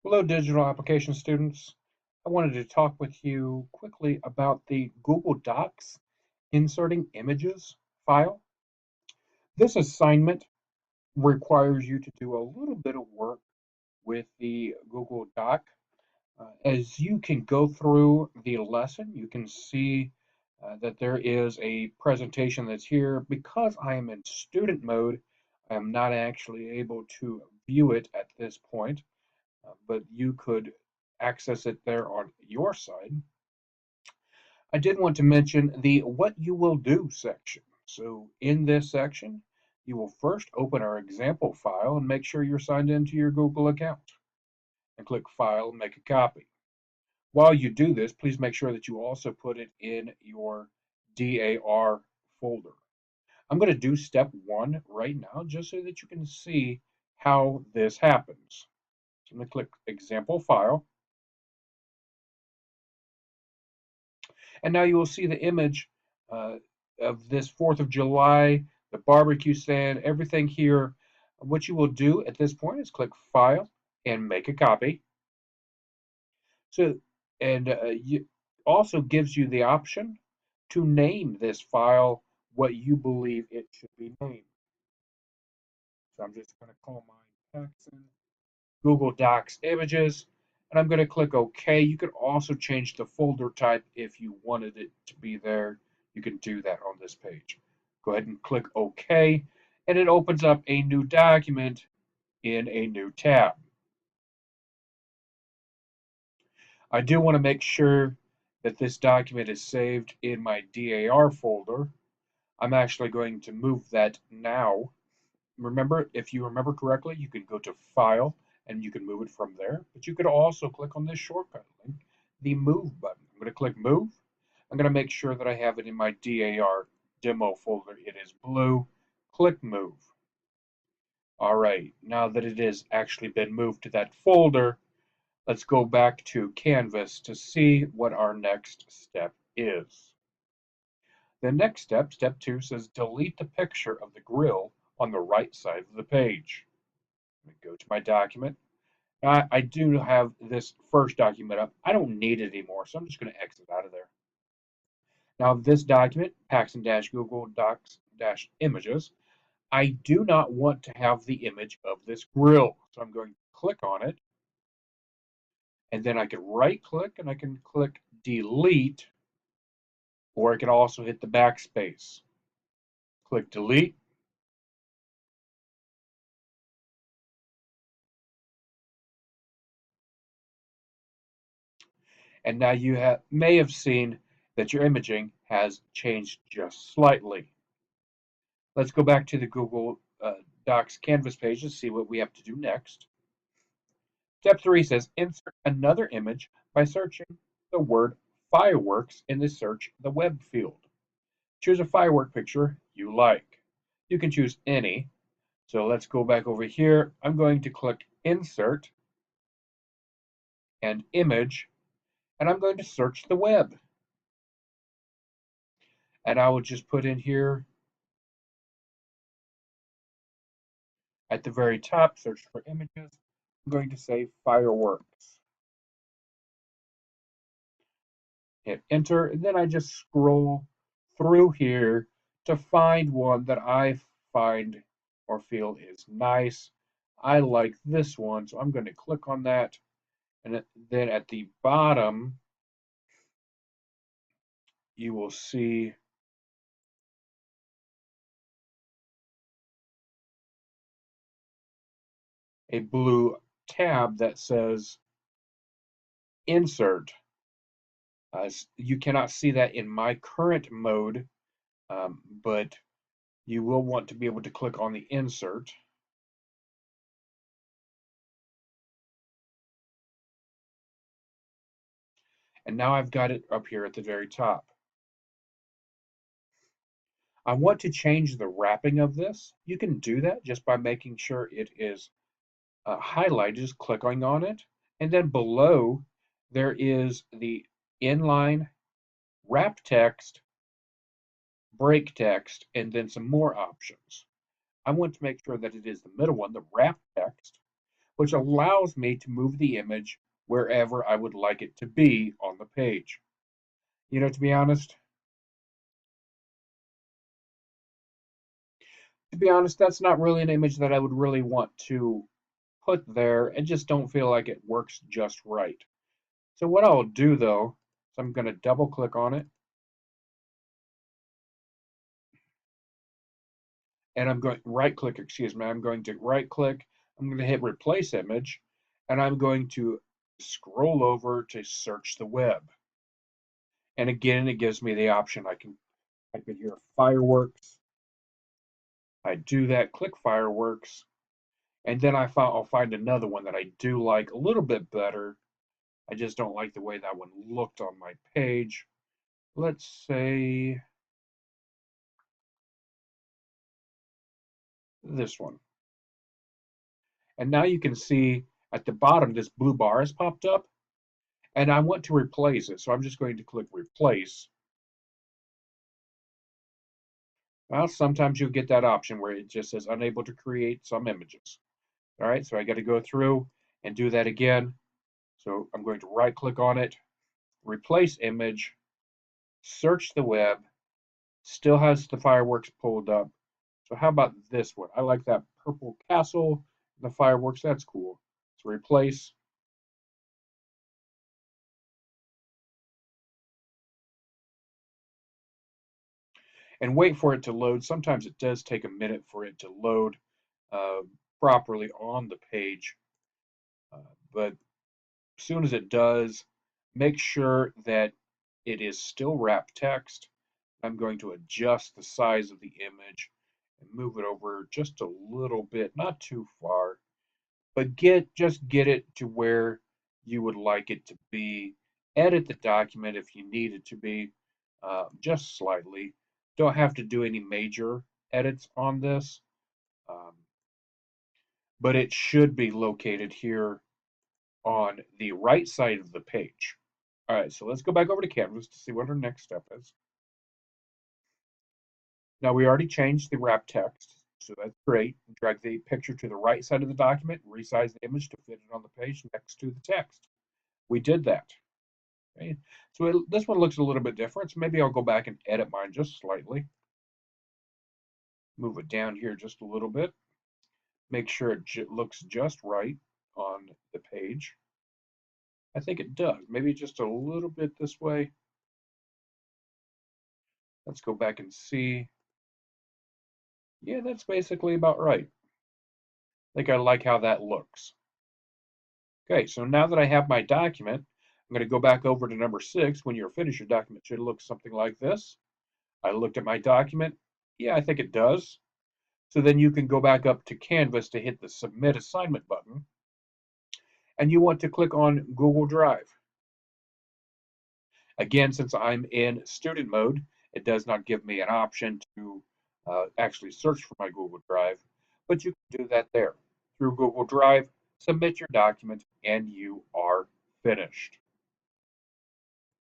Hello, digital application students. I wanted to talk with you quickly about the Google Docs inserting images file. This assignment requires you to do a little bit of work with the Google Doc. As you can go through the lesson, you can see that there is a presentation that's here. Because I am in student mode, I am not actually able to view it at this point. But you could access it there on your side. I did want to mention the what you will do section. So in this section, you will first open our example file and make sure you're signed into your Google account and click File and make a copy. While you do this, please make sure that you also put it in your DAR folder. I'm going to do step one right now just so that you can see how this happens. So I'm going to click Example File. And now you will see the image uh, of this 4th of July, the barbecue stand, everything here. What you will do at this point is click File and make a copy. So, and you also gives you the option to name this file what you believe it should be named. So I'm just going to call mine Texan Google Docs Images, and I'm going to click OK. You could also change the folder type if you wanted it to be there. You can do that on this page. Go ahead and click OK, and it opens up a new document in a new tab. I do want to make sure that this document is saved in my DAR folder. I'm actually going to move that now. Remember, if you remember correctly, you can go to File and you can move it from there. But you could also click on this shortcut link, the Move button. I'm going to click Move. I'm going to make sure that I have it in my DAR demo folder. It is blue. Click Move. All right, now that it has actually been moved to that folder, let's go back to Canvas to see what our next step is. The next step, step 2, says delete the picture of the grill on the right side of the page. Let me go to my document. I do have this first document up. I don't need it anymore, so I'm just going to exit out of there. Now, this document, Paxton-Google Docs-Images, I do not want to have the image of this grill. So I'm going to click on it, and then I can right-click and I can click Delete, or I can also hit the backspace. Click Delete. And now you may have seen that your imaging has changed just slightly. Let's go back to the Google Docs Canvas page and see what we have to do next. Step 3 says insert another image by searching the word fireworks in the search the web field. Choose a firework picture you like. You can choose any. So let's go back over here. I'm going to click insert and image, and I'm going to search the web. And I will just put in here at the very top, search for images. I'm going to say fireworks. Hit enter, and then I just scroll through here to find one that I find or feel is nice. I like this one, so I'm going to click on that. And then at the bottom, you will see a blue tab that says insert. You cannot see that in my current mode, but you will want to be able to click on the insert. And now I've got it up here at the very top. I want to change the wrapping of this. You can do that just by making sure it is highlighted, just clicking on it. And then below, there is the inline wrap text, break text, and then some more options. I want to make sure that it is the middle one, the wrap text. which allows me to move the image wherever I would like it to be on the page. You know, to be honest, that's not really an image that I would really want to put there. I just don't feel like it works just right. So what I'll do though, is I'm going to double click on it, and I'm going right click, excuse me, I'm going to right click, I'm going to hit replace image, and I'm going to scroll over to search the web. And again, it gives me the option. I can type in here fireworks. I do that, click fireworks, and then I'll find another one that I do like a little bit better. I just don't like the way that one looked on my page. Let's say this one. And now you can see at the bottom this blue bar has popped up, and I want to replace it. So I'm just going to click replace. Well, sometimes you'll get that option where it just says unable to create some images. All right, so I got to go through and do that again. So I'm going to right click on it, replace image, search the web, still has the fireworks pulled up. So how about this one? I like that purple castle, the fireworks, that's cool. So replace. And wait for it to load. Sometimes it does take a minute for it to load uh, properly on the page. But as soon as it does, make sure that it is still wrap text. I'm going to adjust the size of the image and move it over just a little bit, not too far, but just get it to where you would like it to be. Edit the document if you need it to be, just slightly. Don't have to do any major edits on this, um, but it should be located here on the right side of the page. All right, so let's go back over to Canvas to see what our next step is. Now we already changed the wrap text, so that's great. Drag the picture to the right side of the document, resize the image to fit it on the page next to the text. We did that. Okay. So this one looks a little bit different, so maybe I'll go back and edit mine just slightly. Move it down here just a little bit. Make sure it looks just right on the page. I think it does. Maybe just a little bit this way. Let's go back and see. Yeah, that's basically about right. I think I like how that looks. Okay, so now that I have my document, I'm going to go back over to number 6. When you're finished, your document should look something like this. I looked at my document. Yeah, I think it does. So then you can go back up to Canvas to hit the Submit Assignment button. And you want to click on Google Drive. Again, since I'm in student mode, it does not give me an option to actually search for my Google Drive, but you can do that there. Through Google Drive, submit your document, and you are finished.